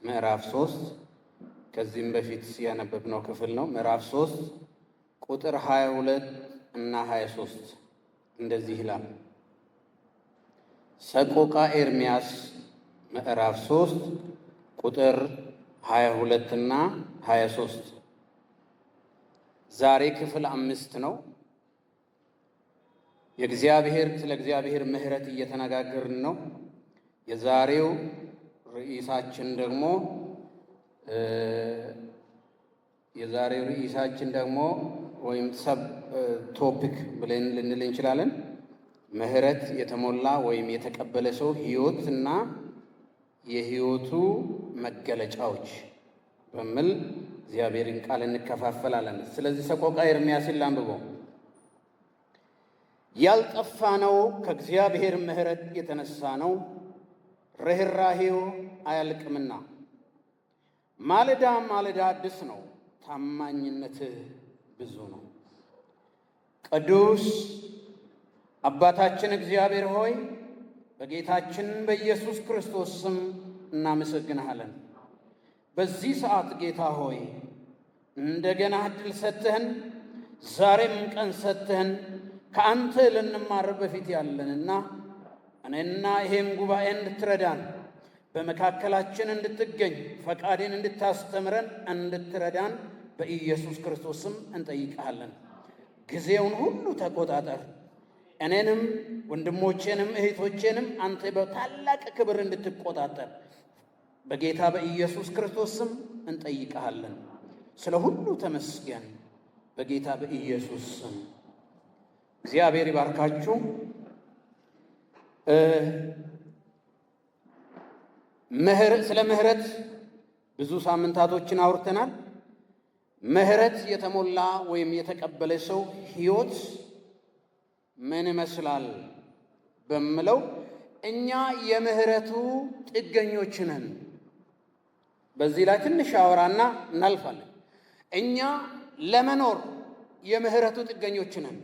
ምዕራፍ 3 ከዚህም በፊት ያነበብነው ክፍል ነው። ምዕራፍ 3 ቁጥር 22 እና 23 እንደዚህ ይላል። ሰቆቃ ኤርምያስ ምዕራፍ 3 ቁጥር 22 እና 23። ዛሬ ክፍል 5 ነው። ስለ እግዚአብሔር ምሕረት እየተነጋገርን ነው። የዛሬው ርዕሳችን ደግሞ ወይም ሰብ ቶፒክ ብለን ልንል እንችላለን። ምሕረት የተሞላ ወይም የተቀበለ ሰው ሕይወትና የሕይወቱ መገለጫዎች በሚል እግዚአብሔርን ቃል እንከፋፈላለን። ስለዚህ ሰቆቃ ኤርምያስን ላንብበው። ያልጠፋ ነው ከእግዚአብሔር ምሕረት የተነሳ ነው፣ ርኅራኄው አያልቅምና። ማለዳ ማለዳ አዲስ ነው፣ ታማኝነትህ ብዙ ነው። ቅዱስ አባታችን እግዚአብሔር ሆይ በጌታችን በኢየሱስ ክርስቶስ ስም እናመሰግንሃለን። በዚህ ሰዓት ጌታ ሆይ እንደገና ዕድል ሰጥተህን፣ ዛሬም ቀን ሰጥተህን ከአንተ ልንማር በፊት ያለንና እኔና ይሄም ጉባኤ እንድትረዳን በመካከላችን እንድትገኝ ፈቃድን እንድታስተምረን እንድትረዳን በኢየሱስ ክርስቶስ ስም እንጠይቅሃለን። ጊዜውን ሁሉ ተቆጣጠር። እኔንም ወንድሞቼንም እህቶቼንም አንተ በታላቅ ክብር እንድትቆጣጠር በጌታ በኢየሱስ ክርስቶስ ስም እንጠይቅሃለን። ስለ ሁሉ ተመስገን በጌታ በኢየሱስ ስም። እግዚአብሔር ይባርካችሁ። ስለ ምሕረት ብዙ ሳምንታቶችን አውርተናል። ምሕረት የተሞላ ወይም የተቀበለ ሰው ሕይወት ምን ይመስላል በሚለው እኛ የምሕረቱ ጥገኞች ነን። በዚህ ላይ ትንሽ አወራና እናልፋለን። እኛ ለመኖር የምሕረቱ ጥገኞች ነን።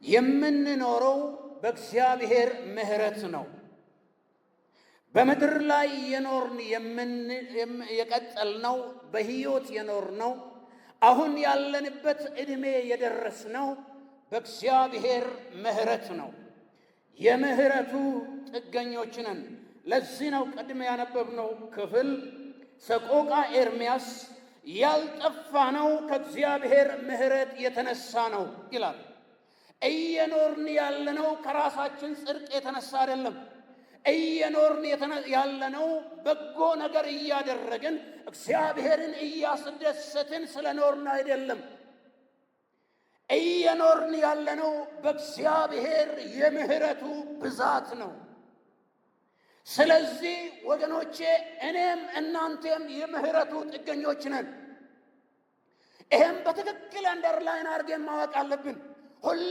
የምንኖረው በእግዚአብሔር ምሕረት ነው። በምድር ላይ የቀጠልነው በሕይወት የኖርነው አሁን ያለንበት ዕድሜ የደረስነው በእግዚአብሔር ምሕረት ነው። የምሕረቱ ጥገኞች ነን። ለዚህ ነው ቀድሞ ያነበብነው ክፍል ሰቆቃ ኤርምያስ ያልጠፋ ነው ከእግዚአብሔር ምሕረት የተነሳ ነው ይላል። እየኖርን ያለነው ከራሳችን ጽድቅ የተነሳ አይደለም። እየኖርን ያለነው በጎ ነገር እያደረግን እግዚአብሔርን እያስደሰትን ስለኖርን አይደለም። እየኖርን ያለነው በእግዚአብሔር የምሕረቱ ብዛት ነው። ስለዚህ ወገኖቼ እኔም እናንተም የምሕረቱ ጥገኞች ነን። ይህም በትክክል አንደርላይን አድርገን ማወቅ አለብን። ሁል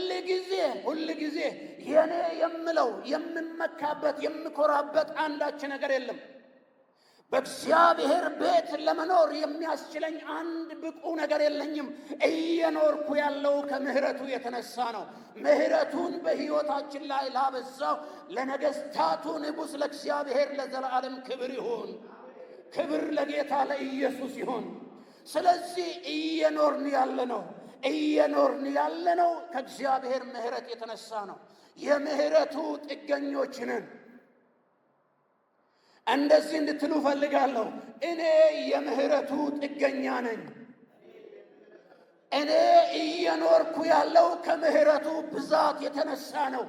ጊዜ የኔ የምለው የምመካበት የምኮራበት አንዳች ነገር የለም። በእግዚአብሔር ቤት ለመኖር የሚያስችለኝ አንድ ብቁ ነገር የለኝም። እየኖርኩ ያለው ከምሕረቱ የተነሳ ነው። ምሕረቱን በሕይወታችን ላይ ላበዛው ለነገሥታቱ ንጉሥ ለእግዚአብሔር ለዘላለም ክብር ይሁን። ክብር ለጌታ ለኢየሱስ ይሁን። ስለዚህ እየኖርን ያለነው ከእግዚአብሔር ምሕረት የተነሳ ነው። የምሕረቱ ጥገኞች ነን። እንደዚህ እንድትሉ ፈልጋለሁ። እኔ የምሕረቱ ጥገኛ ነኝ። እኔ እየኖርኩ ያለው ከምሕረቱ ብዛት የተነሳ ነው።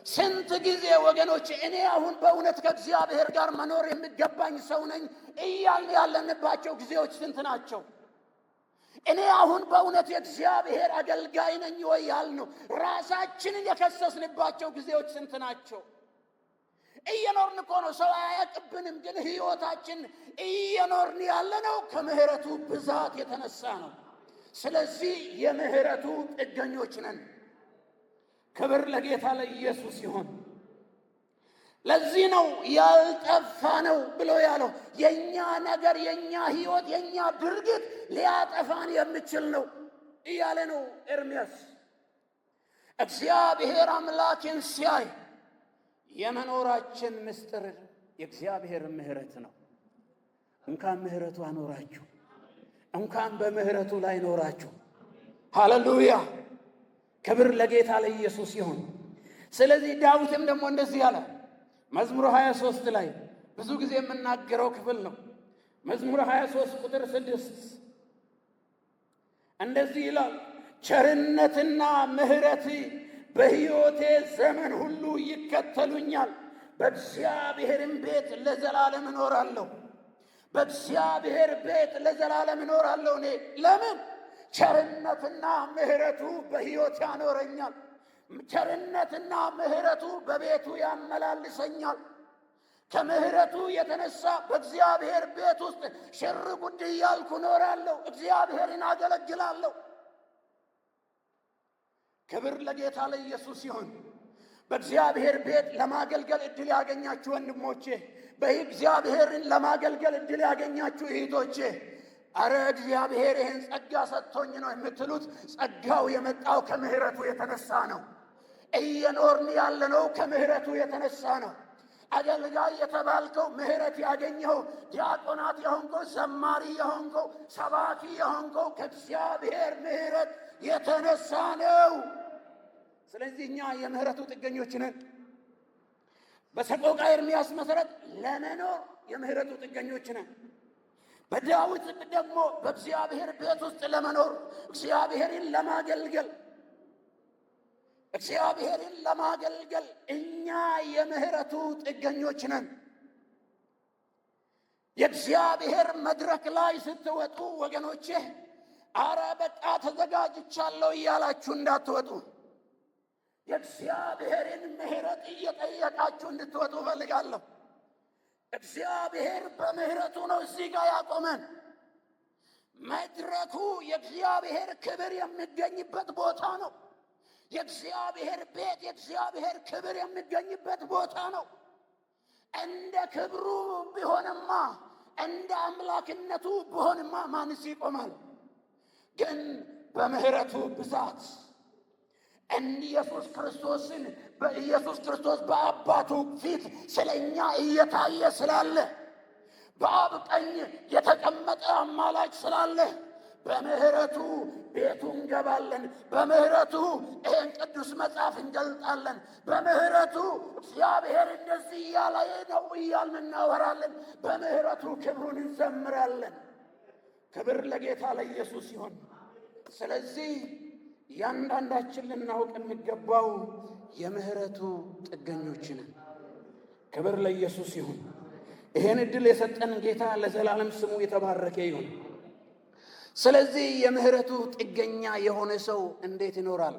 ስንት ጊዜ ወገኖች እኔ አሁን በእውነት ከእግዚአብሔር ጋር መኖር የሚገባኝ ሰው ነኝ እያልን ያለንባቸው ጊዜዎች ስንት ናቸው? እኔ አሁን በእውነት የእግዚአብሔር አገልጋይ ነኝ ወይ ያልነው ራሳችንን የከሰስንባቸው ጊዜዎች ስንት ናቸው? እየኖርን እኮ ነው፣ ሰው አያውቅብንም። ግን ሕይወታችን እየኖርን ያለነው ከምሕረቱ ብዛት የተነሳ ነው። ስለዚህ የምሕረቱ ጥገኞች ነን። ክብር ለጌታ ለኢየሱስ ይሁን። ለዚህ ነው ያልጠፋ ነው ብሎ ያለው። የኛ ነገር፣ የኛ ሕይወት፣ የኛ ድርጊት ሊያጠፋን የሚችል ነው እያለ ነው ኤርምያስ። እግዚአብሔር አምላክን ሲያይ የመኖራችን ምስጢር የእግዚአብሔር ምሕረት ነው። እንኳን ምሕረቱ አኖራችሁ፣ እንኳን በምሕረቱ ላይ ኖራችሁ። ሃሌሉያ! ክብር ለጌታ ለኢየሱስ ይሁን። ስለዚህ ዳዊትም ደግሞ እንደዚህ አለ። መዝሙር 23 ላይ ብዙ ጊዜ የምናገረው ክፍል ነው። መዝሙር 23 ቁጥር 6 እንደዚህ ይላል፣ ቸርነትና ምሕረት በሕይወቴ ዘመን ሁሉ ይከተሉኛል፣ በእግዚአብሔርም ቤት ለዘላለም እኖራለሁ። በእግዚአብሔር ቤት ለዘላለም እኖራለሁ። እኔ ለምን? ቸርነትና ምሕረቱ በሕይወት ያኖረኛል። ቸርነትና ምሕረቱ በቤቱ ያመላልሰኛል። ከምሕረቱ የተነሳ በእግዚአብሔር ቤት ውስጥ ሽር ጉድ እያልኩ እኖራለሁ። እግዚአብሔርን አገለግላለሁ። ክብር ለጌታ ለኢየሱስ ይሁን። በእግዚአብሔር ቤት ለማገልገል ዕድል ያገኛችሁ ወንድሞቼ፣ በእግዚአብሔርን ለማገልገል ዕድል ያገኛችሁ እህቶቼ፣ አረ እግዚአብሔር ይህን ጸጋ ሰጥቶኝ ነው የምትሉት፣ ጸጋው የመጣው ከምሕረቱ የተነሳ ነው። እየኖርን ያለነው ከምሕረቱ የተነሳ ነው። አገልጋይ የተባልከው ምሕረት ያገኘው፣ ዲያቆናት የሆንከው፣ ዘማሪ የሆንከው፣ ሰባኪ የሆንከው ከእግዚአብሔር ምሕረት የተነሳ ነው። ስለዚህ እኛ የምሕረቱ ጥገኞች ነን። በሰቆቃ ኤርምያስ መሰረት ለመኖር የምሕረቱ ጥገኞች ነን። በዳዊት ደግሞ በእግዚአብሔር ቤት ውስጥ ለመኖር እግዚአብሔርን ለማገልገል እኛ የምሕረቱ ጥገኞች ነን። የእግዚአብሔር መድረክ ላይ ስትወጡ ወገኖቼ፣ አረ በቃ ተዘጋጅቻለሁ እያላችሁ እንዳትወጡ። የእግዚአብሔርን ምሕረት እየጠየቃችሁ እንድትወጡ እፈልጋለሁ። እግዚአብሔር በምሕረቱ ነው እዚህ ጋር ያቆመን። መድረኩ የእግዚአብሔር ክብር የሚገኝበት ቦታ ነው። የእግዚአብሔር ቤት የእግዚአብሔር ክብር የሚገኝበት ቦታ ነው። እንደ ክብሩ ቢሆንማ፣ እንደ አምላክነቱ ቢሆንማ ማንስ ይቆማል? ግን በምሕረቱ ብዛት ኢየሱስ ክርስቶስ በአባቱ ፊት ስለኛ እየታየ ስላለ፣ በአብ ቀኝ የተቀመጠ አማላጅ ስላለ በምሕረቱ ቤቱ እንገባለን። በምሕረቱ ይህን ቅዱስ መጽሐፍ እንገልጣለን። በምሕረቱ እግዚአብሔር እንደዚህ እያለ ነው እያልን እናወራለን። በምሕረቱ ክብሩን እንዘምራለን። ክብር ለጌታ ለኢየሱስ ይሁን። ስለዚህ እያንዳንዳችን ልናውቅ የሚገባው የምሕረቱ ጥገኞች ነን። ክብር ለኢየሱስ ይሁን። ይህን ዕድል የሰጠን ጌታ ለዘላለም ስሙ የተባረከ ይሁን። ስለዚህ የምሕረቱ ጥገኛ የሆነ ሰው እንዴት ይኖራል?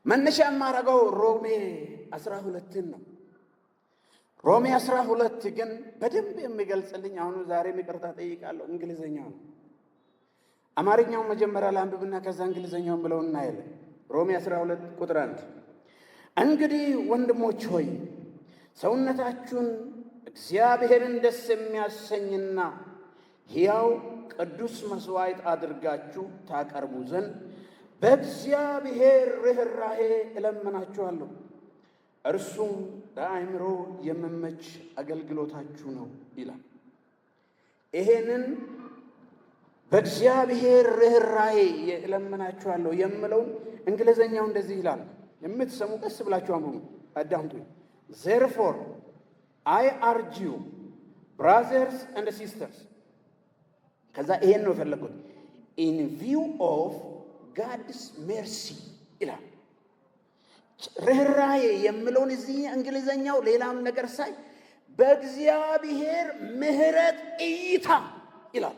መነሻ የማደርገው ሮሜ 12 ነው። ሮሜ 12 ግን በደንብ የሚገልጽልኝ፣ አሁን ዛሬ ይቅርታ ጠይቃለሁ፣ እንግሊዘኛው ነው። አማርኛውን መጀመሪያ ላንብብና ከዛ እንግሊዘኛውን ብለው እናያለን። ሮሜ 12 ቁጥር 1 እንግዲህ ወንድሞች ሆይ ሰውነታችሁን እግዚአብሔርን ደስ የሚያሰኝና ሕያው ቅዱስ መሥዋዕት አድርጋችሁ ታቀርቡ ዘንድ በእግዚአብሔር ርኅራኄ እለምናችኋለሁ። እርሱም ለአእምሮ የሚመች አገልግሎታችሁ ነው ይላል። ይሄንን በእግዚአብሔር ርኅራኄ እለምናችኋለሁ የምለውን እንግሊዘኛው እንደዚህ ይላል። የምትሰሙ ቀስ ብላችሁ አንብቡ፣ አዳምጡኝ። Therefore I urge you brothers and sisters፣ ከዛ ይሄን ነው የፈለኩት። In view of ጋድስ ሜርሲ ይላል። ርኅራኄ የምለውን እዚህ እንግሊዘኛው ሌላም ነገር ሳይ በእግዚአብሔር ምሕረት እይታ ይላል።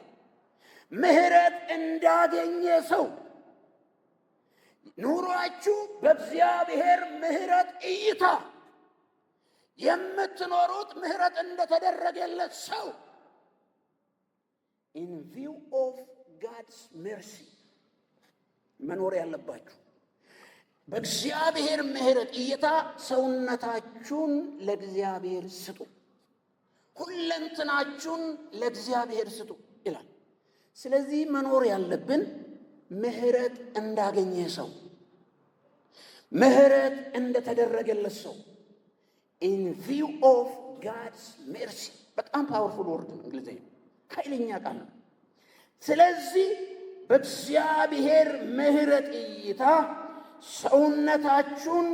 ምሕረት እንዳገኘ ሰው ኑሯችሁ በእግዚአብሔር ምሕረት እይታ የምትኖሩት ምሕረት እንደተደረገለት ሰው in view of God's mercy መኖር ያለባችሁ። በእግዚአብሔር ምሕረት እይታ ሰውነታችሁን ለእግዚአብሔር ስጡ፣ ሁለንተናችሁን ለእግዚአብሔር ስጡ ይላል። ስለዚህ መኖር ያለብን ምሕረት እንዳገኘ ሰው፣ ምሕረት እንደተደረገለት ሰው in view of God's mercy። በጣም ፓወርፉል ወርድ ነው እንግሊዝኛ፣ ኃይለኛ ቃል ነው። ስለዚህ በእግዚአብሔር ምሕረት እይታ ሰውነታችሁን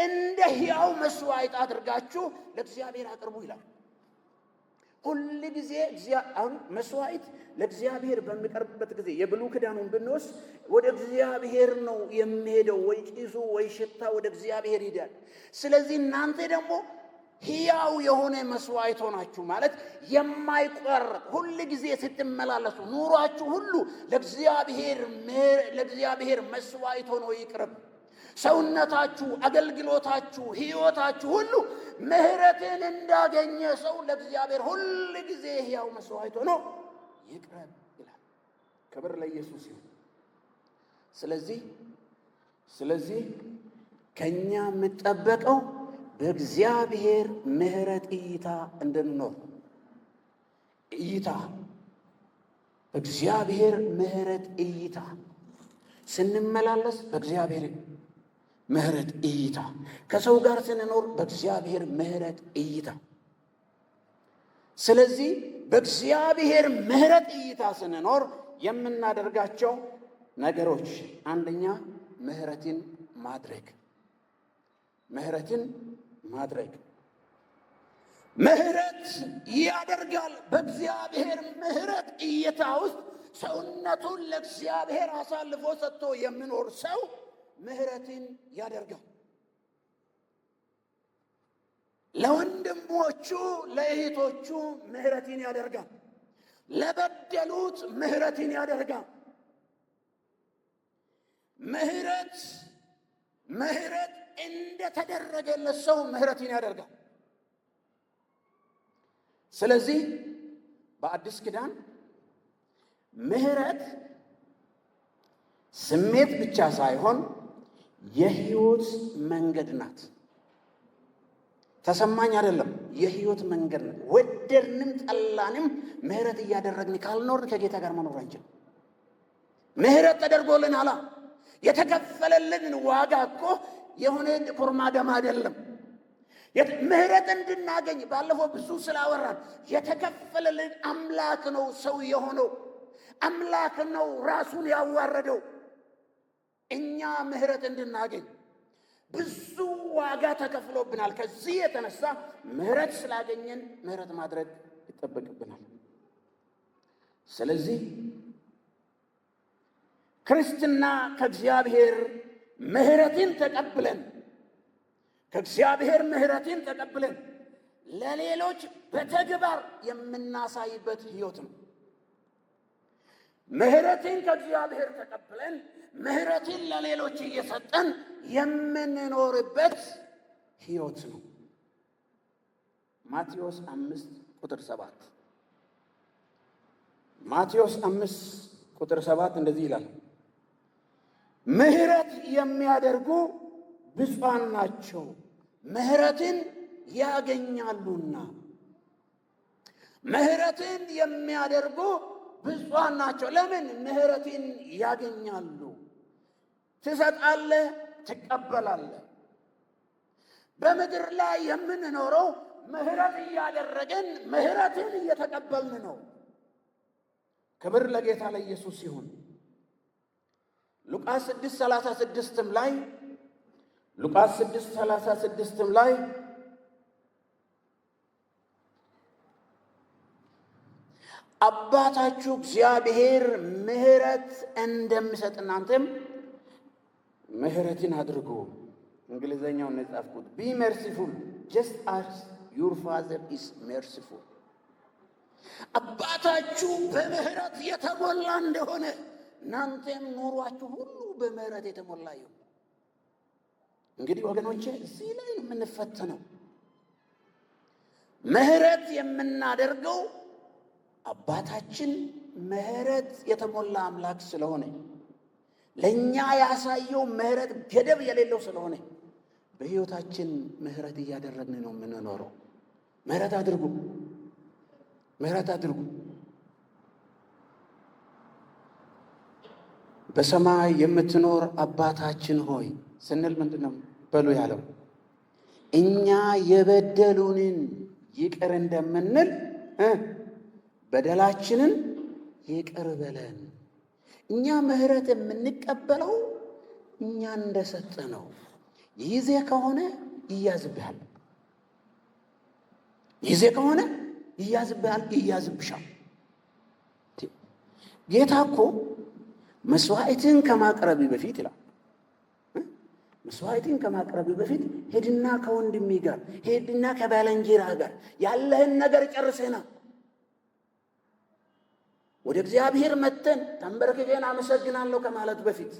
እንደ ሕያው መስዋዕት አድርጋችሁ ለእግዚአብሔር አቅርቡ ይላል። ሁል ጊዜ አሁን መስዋዕት ለእግዚአብሔር በሚቀርብበት ጊዜ የብሉይ ኪዳኑን ብንወስድ ወደ እግዚአብሔር ነው የሚሄደው፣ ወይ ጭሱ ወይ ሽታ ወደ እግዚአብሔር ይሄዳል። ስለዚህ እናንተ ደግሞ ሕያው የሆነ መስዋዕት ሆናችሁ ማለት የማይቆረጥ ሁል ጊዜ ስትመላለሱ ኑሯችሁ ሁሉ ለእግዚአብሔር መስዋዕት ሆኖ ይቅርብ። ሰውነታችሁ፣ አገልግሎታችሁ፣ ሕይወታችሁ ሁሉ ምሕረትን እንዳገኘ ሰው ለእግዚአብሔር ሁል ጊዜ ሕያው መስዋዕት ሆኖ ይቅረብ ይላል። ክብር ለኢየሱስ ይሁን። ስለዚህ ከኛ የምጠበቀው በእግዚአብሔር ምሕረት እይታ እንድንኖር በእግዚአብሔር ምሕረት እይታ ስንመላለስ በእግዚአብሔር ምሕረት እይታ፣ ከሰው ጋር ስንኖር በእግዚአብሔር ምሕረት እይታ። ስለዚህ በእግዚአብሔር ምሕረት እይታ ስንኖር የምናደርጋቸው ነገሮች አንደኛ ምሕረትን ማድረግ። ምሕረት ያደርጋል። በእግዚአብሔር ምሕረት እይታ ውስጥ ሰውነቱን ለእግዚአብሔር አሳልፎ ሰጥቶ የሚኖር ሰው ምሕረትን ያደርጋል። ለወንድሞቹ ለእህቶቹ ምሕረትን ያደርጋል። ለበደሉት ምሕረትን ያደርጋል። ምሕረት እንደተደረገለት ሰው ምሕረትን ያደርጋል። ስለዚህ በአዲስ ኪዳን ምሕረት ስሜት ብቻ ሳይሆን የሕይወት መንገድ ናት። ተሰማኝ አይደለም፣ የሕይወት መንገድ ናት። ወደድንም ጠላንም ምሕረት እያደረግን ካልኖርን ከጌታ ጋር መኖር አንችልም። ምሕረት ተደርጎልናል። የተከፈለልን ዋጋ እኮ የሆነ ኮርማ ደም አይደለም። ምሕረት እንድናገኝ ባለፈው ብዙ ስላወራን የተከፈለልን አምላክ ነው። ሰው የሆነው አምላክ ነው ራሱን ያዋረደው እኛ ምሕረት እንድናገኝ ብዙ ዋጋ ተከፍሎብናል። ከዚህ የተነሳ ምሕረት ስላገኘን ምሕረት ማድረግ ይጠበቅብናል። ስለዚህ ክርስትና ከእግዚአብሔር ምሕረትን ተቀብለን ለሌሎች በተግባር የምናሳይበት ሕይወት ነው። ምሕረትን ከእግዚአብሔር ተቀብለን ምሕረትን ለሌሎች እየሰጠን የምንኖርበት ሕይወት ነው። ማቴዎስ 5:7 ማቴዎስ 5:7 እንደዚህ ይላል፣ ምሕረት የሚያደርጉ ብፁዓን ናቸው ምሕረትን ያገኛሉና። ምሕረትን የሚያደርጉ ብፁዓን ናቸው። ለምን? ምሕረትን ያገኛሉ። ትሰጣለህ፣ ትቀበላለህ። በምድር ላይ የምንኖረው ምሕረት እያደረገን ምሕረትን እየተቀበልን ነው። ክብር ለጌታ ለኢየሱስ ይሁን። ሉቃስ 6:36 ላይ አባታችሁ እግዚአብሔር ምሕረት እንደሚሰጥ እናንተም ምህረትን አድርጉ። እንግሊዘኛውን የጻፍኩት ቢ ሜርሲፉል ጀስት አስ ዩር ፋዘር ኢዝ ሜርሲፉል። አባታችሁ በምህረት የተሞላ እንደሆነ እናንተም ኑሯችሁ ሁሉ በምህረት የተሞላ ይሁን። እንግዲህ ወገኖቼ እዚህ ላይ የምንፈተነው ምህረት የምናደርገው አባታችን ምህረት የተሞላ አምላክ ስለሆነ ለእኛ ያሳየው ምህረት ገደብ የሌለው ስለሆነ በሕይወታችን ምህረት እያደረግን ነው የምንኖረው። ምህረት አድርጉ፣ ምህረት አድርጉ። በሰማይ የምትኖር አባታችን ሆይ ስንል ምንድን ነው በሉ ያለው? እኛ የበደሉንን ይቅር እንደምንል በደላችንን ይቅር በለን። እኛ ምህረት የምንቀበለው እኛን እንደሰጠ ነው። ይዜ ከሆነ ይያዝብሃል፣ ይዜ ከሆነ ይያዝብሃል፣ ይያዝብሻል። ጌታ እኮ መስዋዕትን ከማቅረብ በፊት ይላል፣ መስዋዕትን ከማቅረብ በፊት ሄድና ከወንድሜ ጋር ሄድና ከባልንጀራ ጋር ያለህን ነገር ጨርሰና ወደ እግዚአብሔር መተን ተንበርክከን አመሰግናለሁ ከማለት በፊት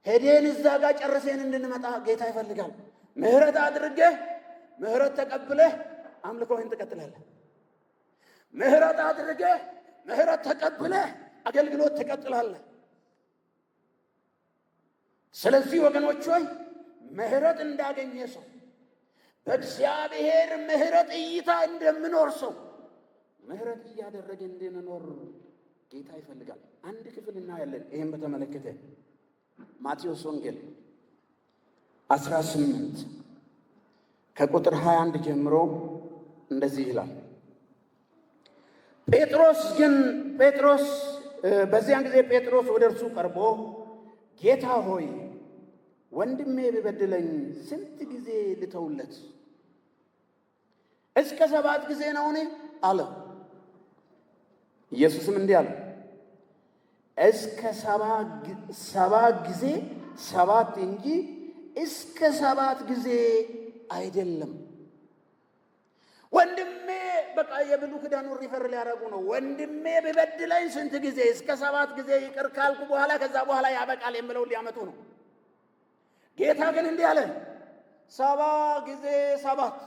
ሄደን እዛ ጋር ጨርሰን እንድንመጣ ጌታ ይፈልጋል። ምህረት አድርገህ ምህረት ተቀብለህ አምልኮህን ትቀጥላለህ። ምህረት አድርገህ ምህረት ተቀብለህ አገልግሎት ትቀጥላለህ። ስለዚህ ወገኖች ሆይ ምህረት እንዳገኘ ሰው በእግዚአብሔር ምህረት እይታ እንደምኖር ሰው ምህረት እያደረገ እንድንኖር ጌታ ይፈልጋል። አንድ ክፍል እናያለን ይህን በተመለከተ ማቴዎስ ወንጌል 18 ከቁጥር 21 ጀምሮ እንደዚህ ይላል። በዚያን ጊዜ ጴጥሮስ ወደ እርሱ ቀርቦ ጌታ ሆይ ወንድሜ ቢበድለኝ ስንት ጊዜ ልተውለት? እስከ 7 ጊዜ ነውን? አለ። ኢየሱስም እንዲህ አለ፣ እስከ 7 ጊዜ 7 እንጂ እስከ 7 ጊዜ አይደለም። ወንድሜ በቃ የብሉይ ኪዳኑን ሪፈር ሊያደርጉ ነው። ወንድሜ ቢበድለኝ ስንት ጊዜ? እስከ 7 ጊዜ ይቅር ካልኩ በኋላ ከዛ በኋላ ያበቃል የሚለው ሊያመጡ ነው። ጌታ ግን እንዲህ አለ፣ 7 ጊዜ 7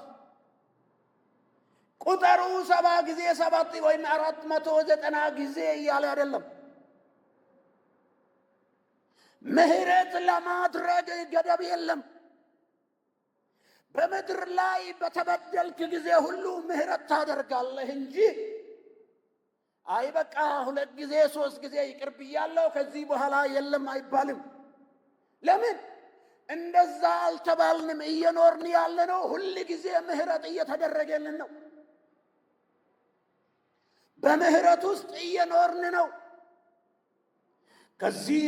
ቁጥሩ 7 ጊዜ 7 ወይም 490 ጊዜ እያለ አይደለም። ምህረት ለማድረግ ገደብ የለም። በምድር ላይ በተበደልክ ጊዜ ሁሉ ምህረት ታደርጋለህ እንጂ አይ በቃ 2 ጊዜ 3 ጊዜ ይቅር ብያለሁ ከዚህ በኋላ የለም አይባልም። ለምን? እንደዛ አልተባልንም። እየኖርን ያለነው ሁል ጊዜ ምህረት እየተደረገልን ነው። በምህረት ውስጥ እየኖርን ነው። ከዚህ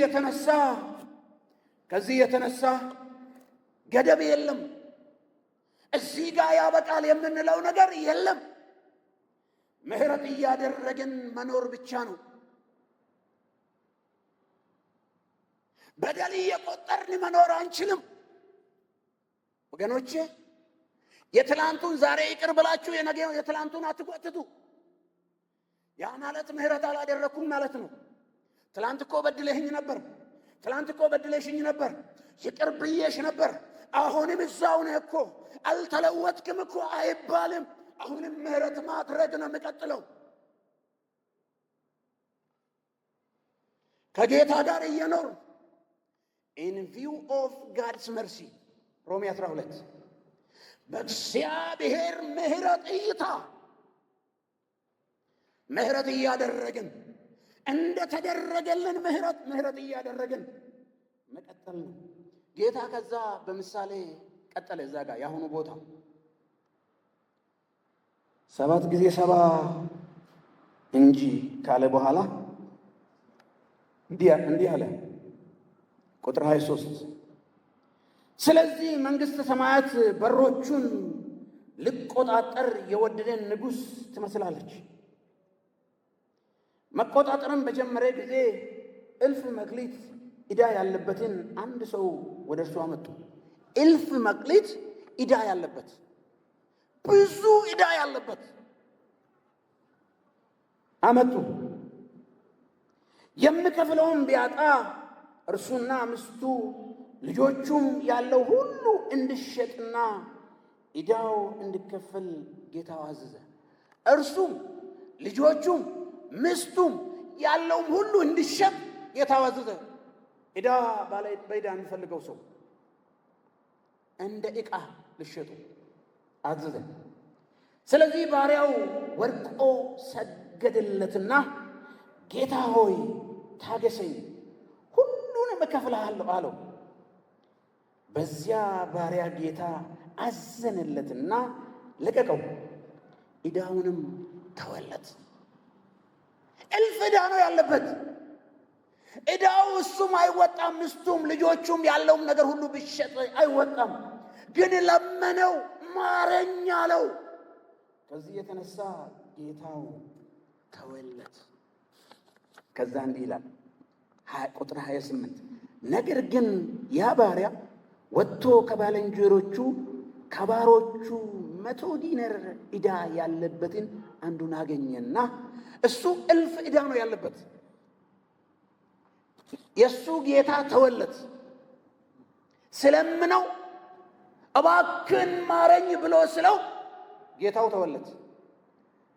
የተነሳ ገደብ የለም። እዚህ ጋር ያበቃል የምንለው ነገር የለም። ምህረት እያደረግን መኖር ብቻ ነው። በደል እየቆጠርን መኖር አንችልም ወገኖቼ። የትላንቱን ዛሬ ይቅር ብላችሁ የትላንቱን አትጎትቱ። ያ ማለት ምህረት አላደረኩም ማለት ነው። ትላንት እኮ በድለሽኝ ነበር፣ ይቅር ብዬሽ ነበር፣ አሁንም እዛው ነህ እኮ አልተለወጥክም እኮ አይባልም። አሁንም ምህረት ማድረግ ነው የሚቀጥለው። ከጌታ ጋር እየኖር in view of God's mercy ሮሜ 12 በእግዚአብሔር ምህረት እይታ ምህረት እያደረግን እንደተደረገልን ምህረት እያደረግን መቀጠል ነው። ጌታ ከዛ በምሳሌ ቀጠለ። እዛ ጋር ያሁኑ ቦታ 7 ጊዜ 7 እንጂ ካለ በኋላ እንዲህ አለ። ቁጥር 23 ስለዚህ መንግሥተ ሰማያት በሮቹን ልቆጣጠር የወደደን ንጉሥ ትመስላለች። መቆጣጠርም በጀመረ ጊዜ እልፍ መክሊት ዕዳ ያለበትን አንድ ሰው ወደ እርሱ አመጡ። እልፍ መክሊት ዕዳ ያለበት፣ ብዙ ዕዳ ያለበት አመጡ። የሚከፍለውን ቢያጣ እርሱና ሚስቱ ልጆቹም ያለው ሁሉ እንዲሸጥና ዕዳው እንዲከፈል ጌታው አዘዘ። እርሱም ልጆቹም ሚስቱም ያለውም ሁሉ እንዲሸጥ ጌታው አዘዘ። በዕዳ የሚፈልገው ሰው እንደ ዕቃ ሊሸጡ አዘዘ። ስለዚህ ባሪያው ወድቆ ሰገደለትና ጌታ ሆይ ታገሰኝ፣ ሁሉንም እከፍልሃለሁ አለው። በዚያ ባሪያ ጌታ አዘነለትና ለቀቀው፣ ዕዳውንም ተወለት። እልፍ ዕዳ ነው ያለበት። ዕዳው እሱም አይወጣም፣ ሚስቱም ልጆቹም ያለውም ነገር ሁሉ ቢሸጥ አይወጣም። ግን ለመነው፣ ማረኝ አለው። ከዚህ የተነሳ ጌታው ተወለት። ከዛ እንዲህ ይላል ቁጥር 28 ነገር ግን ያ ባሪያ ወጥቶ ከባልንጀሮቹ ከባሮቹ 100 ዲናር ዕዳ ያለበትን አንዱን አገኘና፣ እሱ እልፍ ዕዳ ነው ያለበት። የእሱ ጌታ ተወለት። ስለምነው እባክን ማረኝ ብሎ ስለው ጌታው ተወለት።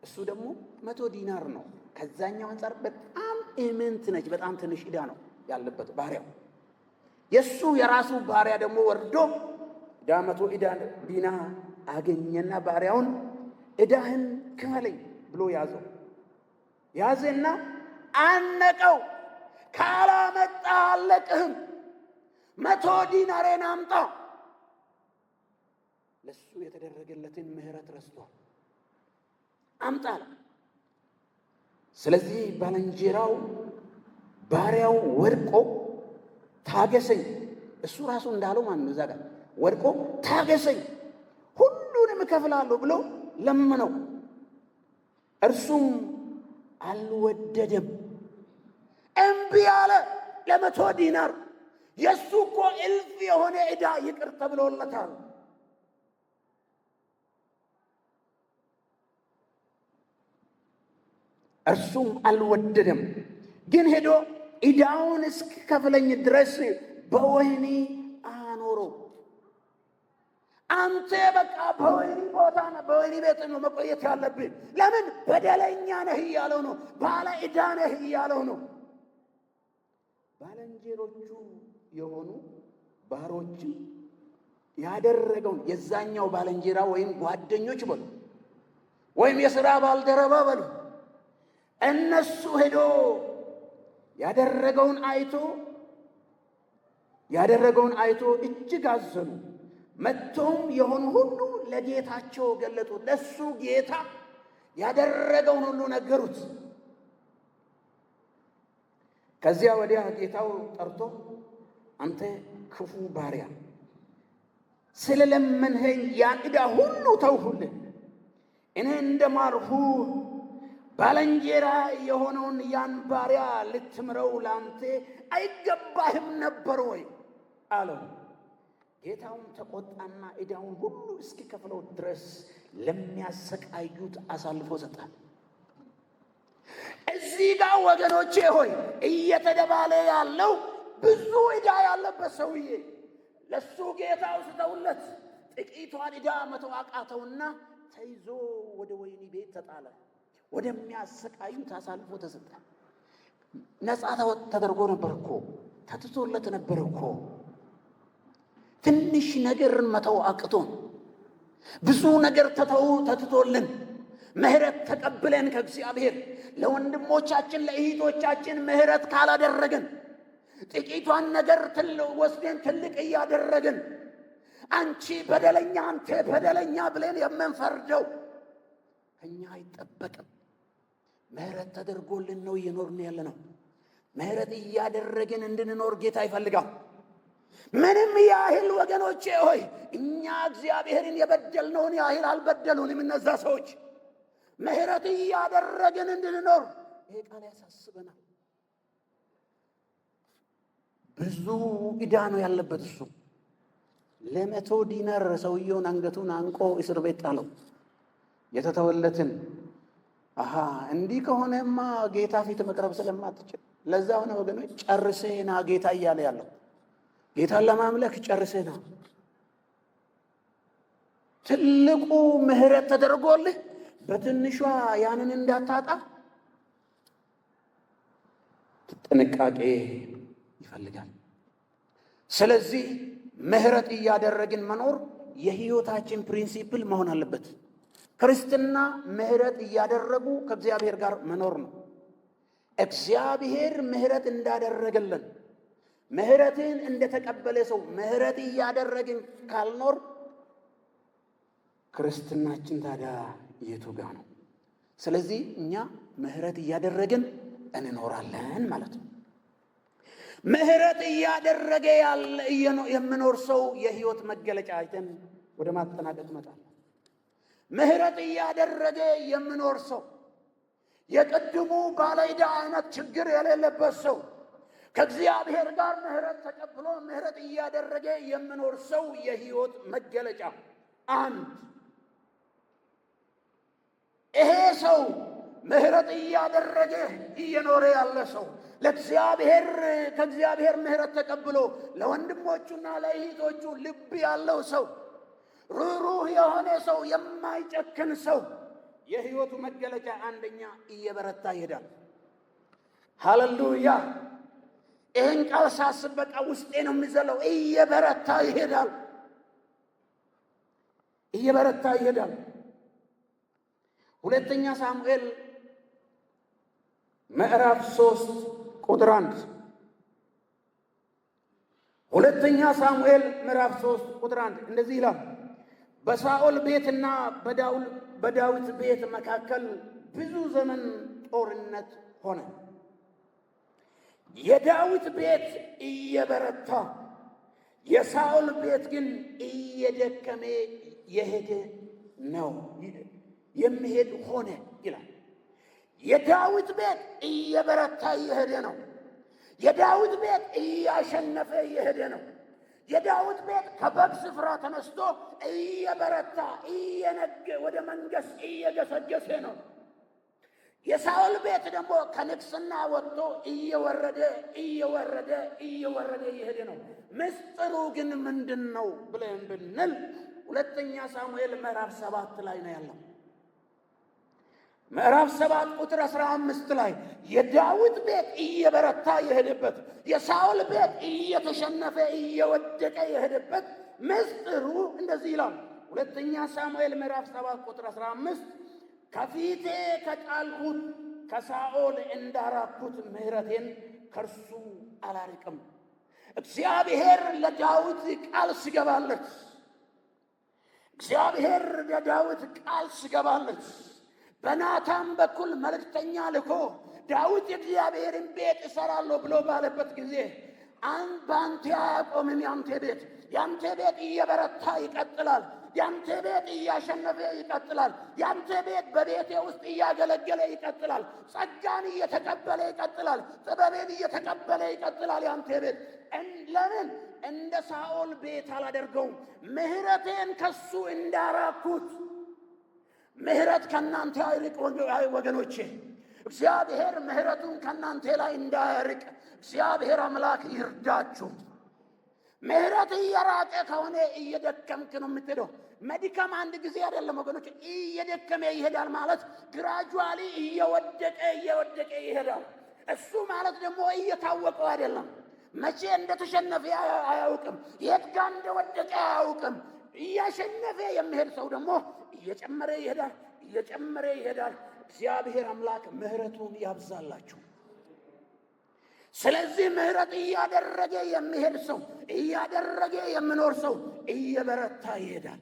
እሱ ደግሞ 100 ዲናር ነው። ከዛኛው አንጻር በጣም ኢምንት ነች። በጣም ትንሽ ዕዳ ነው ያለበት ባሪያው። የሱ የራሱ ባሪያ ደግሞ ወርዶ 100 ዲናር አገኘና ባሪያውን ዕዳህን ክፈለኝ ብሎ ያዘና አነቀው። ካላመጣ አለቅህም፣ 100 ዲናሬን አምጣ። ለሱ የተደረገለትን ምሕረት ረስቷል። አምጣ። ስለዚህ ባልንጀራው ባሪያው ወድቆ ታገሰኝ፣ እሱ ራሱ እንዳለው ማን ነው? እዛ ጋር ወድቆ ታገሰኝ፣ ሁሉንም እከፍላለሁ ብሎ ለመነው። እርሱም አልወደደም፣ እምቢ አለ። 100 ዲናር የእሱ እኮ እልፍ የሆነ ዕዳ ይቅር ተብሎለታል። እርሱም አልወደደም፣ ግን ሄዶ ዕዳውን እስኪከፍለኝ ድረስ በወህኒ አኖረው። አንተ በቃ በወህኒ ቦታ በወህኒ ቤት ነው መቆየት ያለብህ። ለምን? በደለኛ ነህ እያለው ነው። ባለ ዕዳ ነህ እያለው ነው። ባልንጀሮቹ የሆኑ ባሮች ያደረገውን የዛኛው ባልንጀራ ወይም ጓደኞች በሉ ወይም የሥራ ባልደረባ በሉ እነሱ ሄዶ ያደረገውን አይቶ እጅግ አዘኑ። መጥተውም የሆኑ ሁሉ ለጌታቸው ገለጡ። ለሱ ጌታ ያደረገውን ሁሉ ነገሩት። ከዚያ ወዲያ ጌታው ጠርቶ አንተ ክፉ ባሪያ፣ ስለለመንኸኝ ያን ዕዳ ሁሉ ተውሁልህ። እኔ እንደማልሁ ባልንጀራ የሆነውን ያን ባሪያ ልትምረው ላንተ አይገባህም ነበር ወይ አለው። ጌታውም ተቆጣና ዕዳውን ሁሉ እስኪከፍለው ድረስ ለሚያሰቃዩት አሳልፎ ሰጠ። እዚህ ጋር ወገኖቼ ሆይ እየተደባለ ያለው ብዙ ዕዳ ያለበት ሰውዬ ለሱ ጌታው ስተውለት ጥቂቷን ዕዳ መተው አቃተውና ተይዞ ወደ ወህኒ ቤት ተጣለ። ወደሚያሰቃዩት አሳልፎ ተሰጠ። ነፃ ተደርጎ ነበር እኮ፣ ተትቶለት ነበር እኮ። ትንሽ ነገርን መተው አቅቶን ብዙ ነገር ተትቶልን ምሕረት ተቀብለን ከእግዚአብሔር ለወንድሞቻችን ለእህቶቻችን ምሕረት ካላደረግን ጥቂቷን ነገር ወስደን ትልቅ እያደረግን አንቺ በደለኛ አንተ በደለኛ ብለን የምንፈርደው ከኛ አይጠበቅም። ምሕረት ተደርጎልን ነው እየኖርን ያለ ነው። ምሕረት እያደረግን እንድንኖር ጌታ ይፈልጋል። ምንም ያህል ወገኖቼ ሆይ እኛ እግዚአብሔርን የበደልነውን ያህል አልበደሉንም እነዛ ሰዎች። ምሕረት እያደረግን እንድንኖር ይሄ ቃል ያሳስበናል። ብዙ ዕዳ ነው ያለበት። እሱ ለ100 ዲናር ሰውየውን አንገቱን አንቆ እስር ቤት ጣለው። የተተወለትን እንዲህ ከሆነማ ጌታ ፊት መቅረብ ስለማትችል ለዛው ነው ወገኖች ጨርሰና ጌታ እያለ ያለው። ጌታን ለማምለክ ጨርሰና ትልቁ ምህረት ተደርጎልህ በትንሿ ያንን እንዳታጣ ጥንቃቄ ይፈልጋል። ስለዚህ ምህረት እያደረግን መኖር የህይወታችን ፕሪንሲፕል መሆን አለበት። ክርስትና ምህረት እያደረጉ ከእግዚአብሔር ጋር መኖር ነው። እግዚአብሔር ምህረት እንዳደረገልን ምህረትን እንደተቀበለ ሰው ምህረት እያደረግን ካልኖር ክርስትናችን ታዲያ የቱ ጋር ነው? ስለዚህ እኛ ምህረት እያደረግን እንኖራለን ማለት ነው። ምህረት እያደረገ ያለ የምኖር ሰው የህይወት መገለጫ አይተን ወደ ማጠናቀቅ መጣል። ምህረት እያደረገ የምኖር ሰው የቅድሙ ባለዕዳ አይነት ችግር የሌለበት ሰው ከእግዚአብሔር ጋር ምህረት ተቀብሎ ምህረት እያደረገ የምኖር ሰው የህይወት መገለጫ አንድ ይሄ ሰው ምህረት እያደረገ እየኖረ ያለ ሰው ከእግዚአብሔር ምህረት ተቀብሎ ለወንድሞቹና ለእህቶቹ ልብ ያለው ሰው ሩህሩህ የሆነ ሰው የማይጨክን ሰው የህይወቱ መገለጫ አንደኛ እየበረታ ይሄዳል። ሃሌሉያ! ይህን ቃል ሳስብ በቃ ውስጤ ነው የሚዘለው። እየበረታ ይሄዳል። እየበረታ ይሄዳል። ሁለተኛ ሳሙኤል ምዕራፍ 3 ቁጥር 1 ሁለተኛ ሳሙኤል ምዕራፍ 3 ቁጥር 1 እንደዚህ ይላል። በሳኦል ቤትና በዳዊት ቤት መካከል ብዙ ዘመን ጦርነት ሆነ። የዳዊት ቤት እየበረታ የሳኦል ቤት ግን እየደከመ የሄደ ነው የሚሄድ ሆነ ይላል። የዳዊት ቤት እየበረታ እየሄደ ነው። የዳዊት ቤት እያሸነፈ እየሄደ ነው። የዳዊት ቤት ከበግ ስፍራ ተነስቶ እየበረታ ወደ መንገስ እየገሰገሰ ነው። የሳኦል ቤት ደግሞ ከንግስና ወጥቶ እየወረደ እየሄደ ነው። ምስጢሩ ግን ምንድን ነው ብለን ብንል ሁለተኛ ሳሙኤል ምዕራፍ 7 ላይ ነው ያለው። ምዕራፍ 7 ቁጥር 15 ላይ የዳዊት ቤት እየበረታ የሄደበት የሳኦል ቤት እየተሸነፈ እየወደቀ የሄደበት ምስጢሩ እንደዚህ ይላል። ሁለተኛ ሳሙኤል ምዕራፍ 7 ቁጥር 15 ከፊቴ ከጣልሁት ከሳኦል እንዳራኩት ምሕረቴን ከእርሱ አላርቅም። እግዚአብሔር ለዳዊት ቃል ሲገባለት በናታን በኩል መልእክተኛ ልኮ ዳዊት የእግዚአብሔርን ቤት እሰራለሁ ብሎ ባለበት ጊዜ በአንተ አያቆምም። ያንተ ቤት እየበረታ ይቀጥላል። ያንተ ቤት እያሸነፈ ይቀጥላል። ያንተ ቤት በቤቴ ውስጥ እያገለገለ ይቀጥላል። ጸጋን እየተቀበለ ይቀጥላል። ጥበብን እየተቀበለ ይቀጥላል። ያንተ ቤት ለምን እንደ ሳኦል ቤት አላደርገውም? ምሕረቴን ከሱ እንዳራኩት። ምሕረት ከናንተ አይርቅ ወገኖቼ። እግዚአብሔር ምሕረቱን ከናንተ ላይ እንዳያርቅ እግዚአብሔር አምላክ ይርዳችሁ። ምሕረት እየራቀ ከሆነ እየደከምክ ነው የምትሄደው። መድከም አንድ ጊዜ አይደለም ወገኖች፣ እየደከመ ይሄዳል ማለት ግራጁዋሊ እየወደቀ ይሄዳል። እሱ ማለት ደግሞ እየታወቀው አይደለም። መቼ እንደተሸነፈ አያውቅም። የት ጋር እንደወደቀ አያውቅም። እያሸነፈ የሚሄድ ሰው ደግሞ እየጨመረ ይሄዳል። እግዚአብሔር አምላክ ምሕረቱን ያብዛላችሁ። ስለዚህ ምሕረት እያደረገ የሚሄድ ሰው እያደረገ የሚኖር ሰው እየበረታ ይሄዳል፣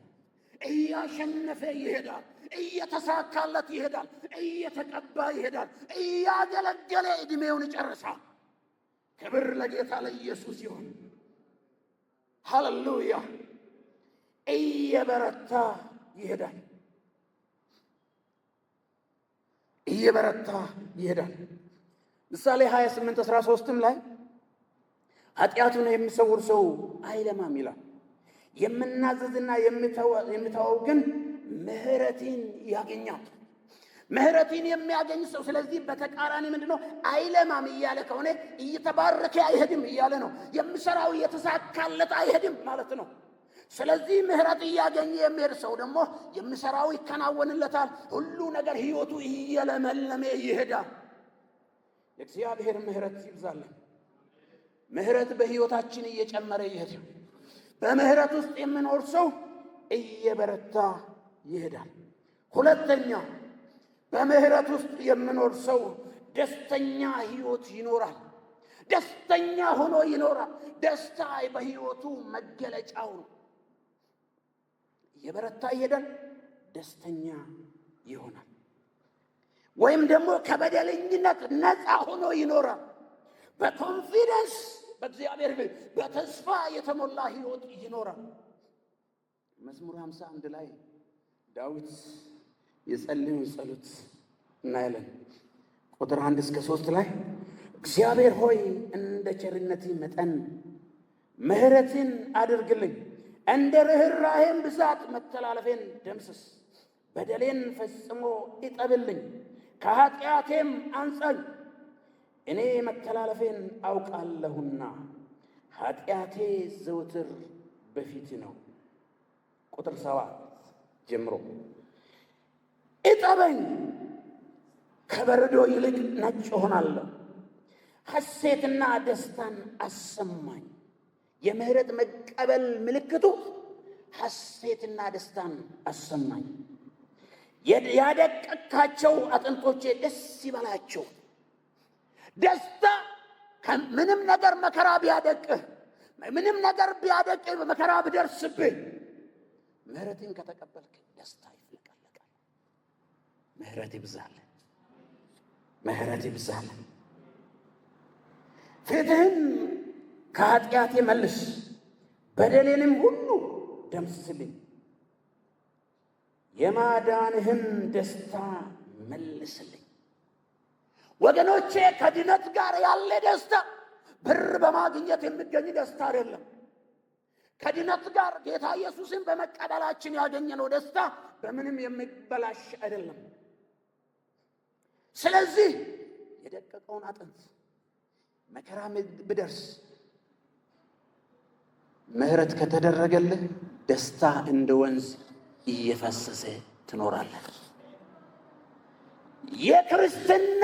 እያሸነፈ ይሄዳል፣ እየተሳካለት ይሄዳል፣ እየተቀባ ይሄዳል፣ እያገለገለ ዕድሜውን ይጨርሳል። ክብር ለጌታ ለኢየሱስ ይሁን። ሃሌሉያ! እየበረታ ይሄዳል። ምሳሌ 28:13 ላይ ኃጢአቱን የሚሰውር ሰው አይለማም ይላል። የምናዘዝና የምተወው ግን ምሕረትን ያገኛል። ምሕረትን የሚያገኝ ሰው ስለዚህ በተቃራኒ ምንድነው? አይለማም እያለ ከሆነ እየተባረከ አይሄድም እያለ ነው። የሚሰራው እየተሳካለት አይሄድም ማለት ነው። ስለዚህ ምሕረት እያገኘ የሚሄድ ሰው ደግሞ የሚሰራው ይከናወንለታል። ሁሉ ነገር ሕይወቱ እየለመለመ ይሄዳል። የእግዚአብሔር ምሕረት ይብዛልን። ምሕረት በሕይወታችን እየጨመረ ይሄዳል። በምሕረት ውስጥ የሚኖር ሰው እየበረታ ይሄዳል። ሁለተኛ፣ በምሕረት ውስጥ የሚኖር ሰው ደስተኛ ሕይወት ይኖራል። ደስተኛ ሆኖ ይኖራል። ደስታ በሕይወቱ መገለጫው ነው። እየበረታ ይሄዳል፣ ደስተኛ ይሆናል። ወይም ደግሞ ከበደለኝነት ነፃ ሆኖ ይኖራል። በኮንፊደንስ በእግዚአብሔር በተስፋ የተሞላ ሕይወት ይኖራል። መዝሙር 51 ላይ ዳዊት የጸለየውን ጸሎት እናያለን። ቁጥር 1 እስከ 3 ላይ እግዚአብሔር ሆይ እንደ ቸርነትህ መጠን ምሕረትን አድርግልኝ፣ እንደ ርኅራኄም ብዛት መተላለፌን ደምስስ፣ በደሌን ፈጽሞ እጠብልኝ፣ ከኃጢአቴም አንጻኝ። እኔ መተላለፌን አውቃለሁና ኃጢአቴ ዘውትር በፊት ነው። ቁጥር 7 ጀምሮ እጠበኝ፣ ከበረዶ ይልቅ ነጭ እሆናለሁ፣ ሐሴትና ደስታን አሰማኝ። የምሕረት መቀበል ምልክቱ ሐሴትና ደስታን አሰማኝ። ያደቀካቸው አጥንቶቼ ደስ ይበላቸው። ደስታ ከምንም ነገር መከራ ቢያደቅህ፣ ምንም ነገር ቢያደቅህ፣ መከራ ቢደርስብህ ምሕረትን ከተቀበልክ ደስታ ይፍለቀለቃል። ምሕረት ይብዛል። ምሕረት ይብዛል። ፊትህን ከኃጢአቴ መልስ፣ በደሌንም ሁሉ ደምስስልኝ። የማዳንህን ደስታ መልስልኝ። ወገኖቼ ከድነት ጋር ያለ ደስታ ብር በማግኘት የሚገኝ ደስታ አይደለም። ከድነት ጋር ጌታ ኢየሱስን በመቀበላችን ያገኘነው ደስታ በምንም የሚበላሽ አይደለም። ስለዚህ የደቀቀውን አጥንት መከራ ብደርስ ምሕረት ከተደረገልህ ደስታ እንደ ወንዝ እየፈሰሰ ትኖራለህ። የክርስትና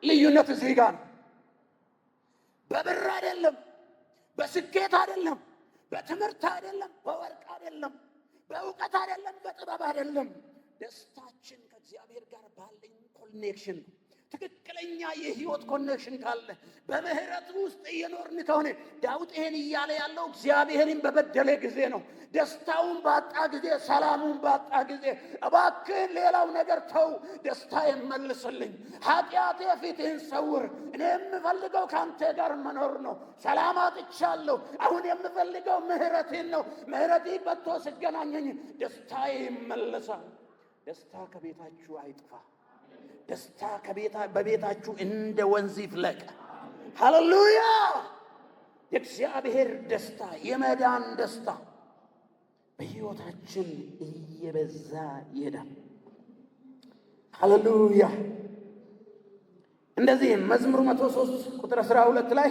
ልዩነት እዚህ ጋር ነው። በብር አይደለም፣ በስኬት አይደለም፣ በትምህርት አይደለም፣ በወርቅ አይደለም፣ በእውቀት አይደለም፣ በጥበብ አይደለም። ደስታችን ከእግዚአብሔር ጋር ባለኝ ኮኔክሽን ነው። ትክክለኛ የህይወት ኮኔክሽን ካለ በምህረት ውስጥ እየኖርን ከሆነ ዳዊት ይሄን እያለ ያለው እግዚአብሔርን በበደለ ጊዜ ነው። ደስታውን ባጣ ጊዜ፣ ሰላሙን ባጣ ጊዜ እባክህን ሌላው ነገር ተው፣ ደስታ ይመልስልኝ፣ ኃጢአቴ ፊትህን ሰውር፣ እኔ የምፈልገው ከአንተ ጋር መኖር ነው። ሰላም አጥቻለሁ፣ አሁን የምፈልገው ምህረትን ነው። ምህረትህ በቶ ስገናኘኝ ደስታዬ ይመለሳል። ደስታ ከቤታችሁ አይጥፋ። ደስታ በቤታችሁ እንደ ወንዝ ይፍለቅ። ሃሌሉያ! የእግዚአብሔር ደስታ፣ የመዳን ደስታ በሕይወታችን እየበዛ ይሄዳል። ሃሌሉያ! እንደዚህ መዝሙር 103 ቁጥር 12 ላይ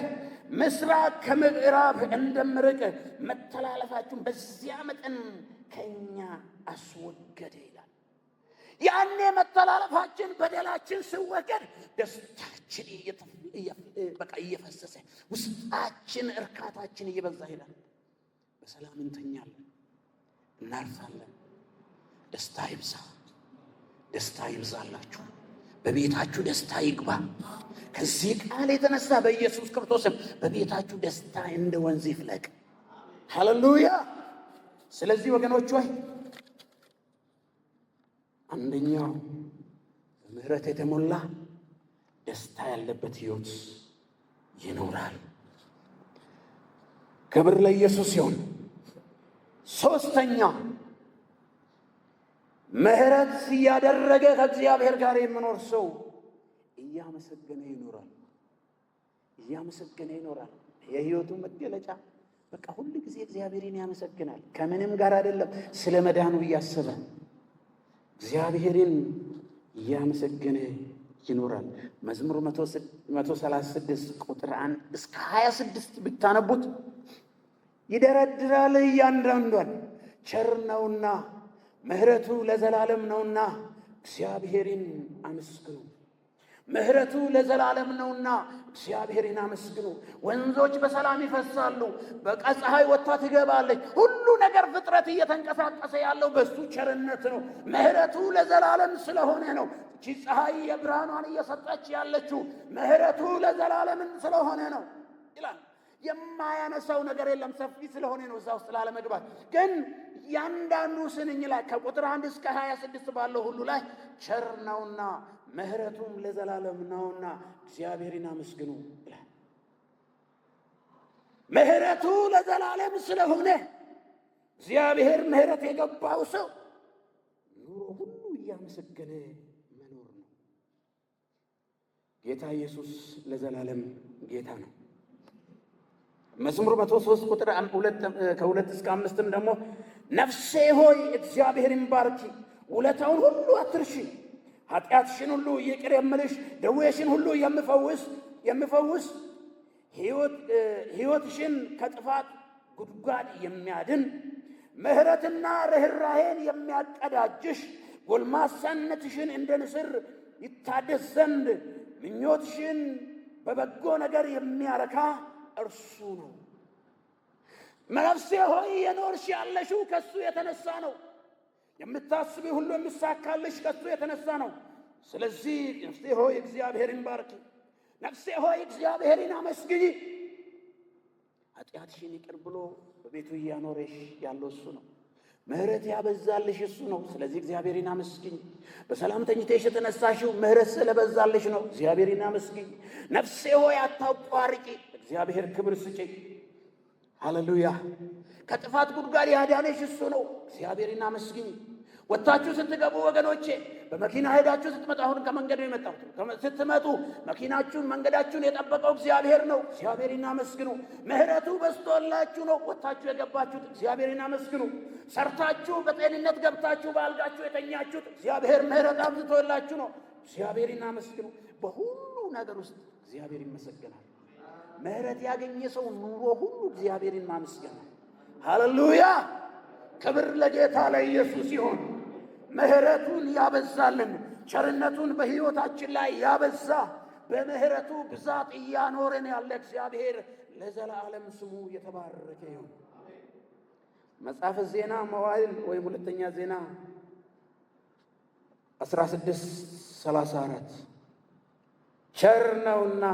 ምስራቅ ከምዕራብ እንደምርቅ መተላለፋችሁን በዚያ መጠን ከእኛ አስወገደ ይላል። ያኔ መተላለፋችን፣ በደላችን ሲወገድ ደስታችን እየፈሰሰ ውስጣችን እርካታችን እየበዛ ይሄዳል። በሰላም እንተኛለን፣ እናርፋለን። ደስታ ይብዛ። ደስታ ይብዛላችሁ። በቤታችሁ ደስታ ይግባ። ከዚህ ቃል የተነሳ በኢየሱስ ክርስቶስም በቤታችሁ ደስታ እንደ ወንዝ ይፍለቅ። ሃሌሉያ! ስለዚህ ወገኖች ሆይ አንደኛው በምህረት የተሞላ ደስታ ያለበት ሕይወት ይኖራል። ክብር ለኢየሱስ ይሁን። ሶስተኛ ምህረት እያደረገ ከእግዚአብሔር ጋር የሚኖር ሰው እያመሰገነ ይኖራል። እያመሰገነ ይኖራል። የሕይወቱ መገለጫ በቃ ሁሉ ጊዜ እግዚአብሔርን ያመሰግናል። ከምንም ጋር አይደለም፣ ስለ መዳኑ እያሰበ እግዚአብሔርን እያመሰገነ ይኖራል። መዝሙር 136 ቁጥር 1 እስከ 26 ብታነቡት ይደረድራል እያንዳንዷን። ቸር ነውና ምሕረቱ ለዘላለም ነውና እግዚአብሔርን አመስግኑ። ምሕረቱ ለዘላለም ነውና እግዚአብሔርን አመስግኑ። ወንዞች በሰላም ይፈሳሉ፣ በቃ ፀሐይ ወጥታ ትገባለች። ሁሉ ነገር ፍጥረት እየተንቀሳቀሰ ያለው በሱ ቸርነት ነው። ምሕረቱ ለዘላለም ስለሆነ ነው። እቺ ፀሐይ የብርሃኗን እየሰጠች ያለችው ምሕረቱ ለዘላለም ስለሆነ ነው ይላል። የማያነሳው ነገር የለም፣ ሰፊ ስለሆነ ነው እዛ ውስጥ ላለመግባት። ግን ያንዳንዱ ስንኝ ላይ ከቁጥር 1 እስከ 26 ባለው ሁሉ ላይ ቸር ነውና ምሕረቱም ለዘላለም ነውና እግዚአብሔርን አመስግኑ ይላል። ምሕረቱ ለዘላለም ስለሆነ እግዚአብሔር ምሕረት የገባው ሰው ኑሮ ሁሉ እያመሰገነ መኖር ነው። ጌታ ኢየሱስ ለዘላለም ጌታ ነው። መዝሙር 103 ቁጥር 2 እስከ 5 ደግሞ ነፍሴ ሆይ እግዚአብሔርን ባርኪ፣ ውለታውን ሁሉ አትርሺ። ኃጢአትሽን ሁሉ ይቅር የምልሽ፣ ደዌሽን ሁሉ የምፈውስ ሕይወትሽን ከጥፋት ጉድጓድ የሚያድን ምሕረትና ርኅራኄን የሚያቀዳጅሽ፣ ጎልማሳነትሽን እንደ ንስር ይታደስ ዘንድ ምኞትሽን በበጎ ነገር የሚያረካ እርሱ ነው። ነፍሴ ሆይ የኖርሽ ያለሽው ከሱ የተነሳ ነው። የምታስቢ ሁሉ የሚሳካልሽ ከሱ የተነሳ ነው። ስለዚህ ነፍሴ ሆይ እግዚአብሔርን ባርኪ፣ ነፍሴ ሆይ እግዚአብሔርን አመስግኝ። ኃጢአትሽን ይቅር ብሎ በቤቱ እያኖረሽ ያለው እሱ ነው። ምሕረት ያበዛልሽ እሱ ነው። ስለዚህ እግዚአብሔርን አመስግኝ። በሰላም ተኝተሽ የተነሳሽው ምሕረት ስለበዛልሽ ነው። እግዚአብሔርን አመስግኝ። ነፍሴ ሆይ አታቋርጪ፣ እግዚአብሔር ክብር ስጪ። ሃሌሉያ። ከጥፋት ጉድጓድ ያዳነሽ እሱ ነው። እግዚአብሔርን አመስግኝ። ወጥታችሁ ስትገቡ ወገኖቼ፣ በመኪና ሄዳችሁ ስትመጡ፣ አሁን ከመንገድ ነው የመጣሁት። ስትመጡ መኪናችሁን መንገዳችሁን የጠበቀው እግዚአብሔር ነው። እግዚአብሔርን አመስግኑ። ምሕረቱ በዝቶላችሁ ነው ወጥታችሁ የገባችሁት። እግዚአብሔርን አመስግኑ። ሰርታችሁ በጤንነት ገብታችሁ በአልጋችሁ የተኛችሁት እግዚአብሔር ምሕረት አብዝቶላችሁ ነው። እግዚአብሔርን አመስግኑ። በሁሉ ነገር ውስጥ እግዚአብሔር ይመሰገናል። ምሕረት ያገኘ ሰው ኑሮ ሁሉ እግዚአብሔርን ማመስገን ነው። ሃሌሉያ። ክብር ለጌታ ለኢየሱስ ይሁን። ምሕረቱን ያበዛልን፣ ቸርነቱን በሕይወታችን ላይ ያበዛ፣ በምሕረቱ ብዛት እያኖረን ያለ እግዚአብሔር ለዘላለም ስሙ የተባረከ ይሁን። መጽሐፈ ዜና መዋዕል ወይም ሁለተኛ ዜና 16:34 ቸር ነውና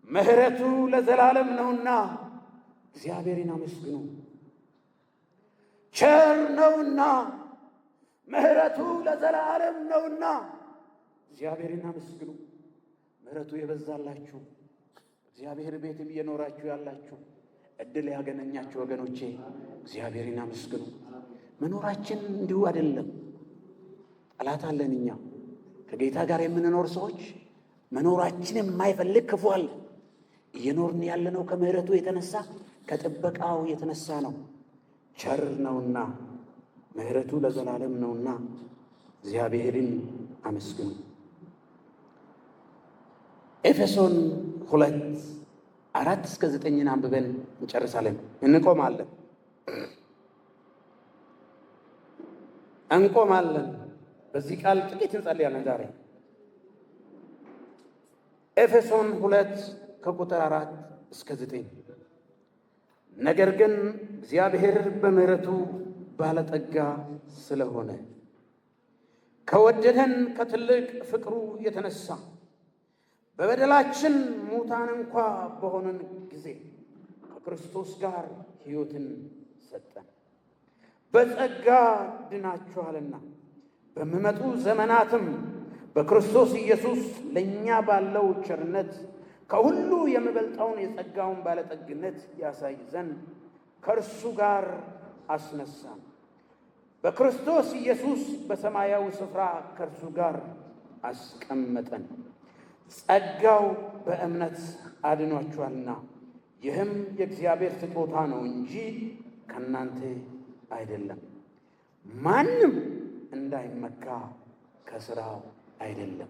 ምሕረቱ ለዘላለም ነውና እግዚአብሔርን አመስግኑ። ቸር ነውና ምሕረቱ ለዘላለም ነውና እግዚአብሔርን አመስግኑ። ምሕረቱ የበዛላችሁ እግዚአብሔር ቤትም እየኖራችሁ ያላችሁ እድል ያገናኛችሁ ወገኖቼ እግዚአብሔርን አመስግኑ። መኖራችን እንዲሁ አይደለም። ጠላት አለን። እኛ ከጌታ ጋር የምንኖር ሰዎች መኖራችን የማይፈልግ ክፉ አለ። እየኖርን ያለነው ከምሕረቱ የተነሳ ከጥበቃው የተነሳ ነው። ቸር ነውና ምሕረቱ ለዘላለም ነውና እግዚአብሔርን አመስግኑ። ኤፌሶን 2:4-9 አንብበን እንጨርሳለን። እንቆማለን። በዚህ ቃል ጥቂት እንጸልያለን ዛሬ። ኤፌሶን 2:4-9 ነገር ግን እግዚአብሔር በምሕረቱ ባለጠጋ ስለሆነ ከወደደን ከትልቅ ፍቅሩ የተነሳ በበደላችን ሙታን እንኳ በሆነን ጊዜ ከክርስቶስ ጋር ሕይወትን ሰጠን። በጸጋ ድናችኋልና በሚመጡ ዘመናትም በክርስቶስ ኢየሱስ ለእኛ ባለው ቸርነት ከሁሉ የሚበልጠውን የጸጋውን ባለጠግነት ያሳይ ዘንድ ከእርሱ ጋር አስነሳን። በክርስቶስ ኢየሱስ በሰማያዊ ስፍራ ከእርሱ ጋር አስቀመጠን። ጸጋው በእምነት አድኗችኋልና ይህም የእግዚአብሔር ስጦታ ነው እንጂ ከእናንተ አይደለም። ማንም እንዳይመካ ከሥራው አይደለም።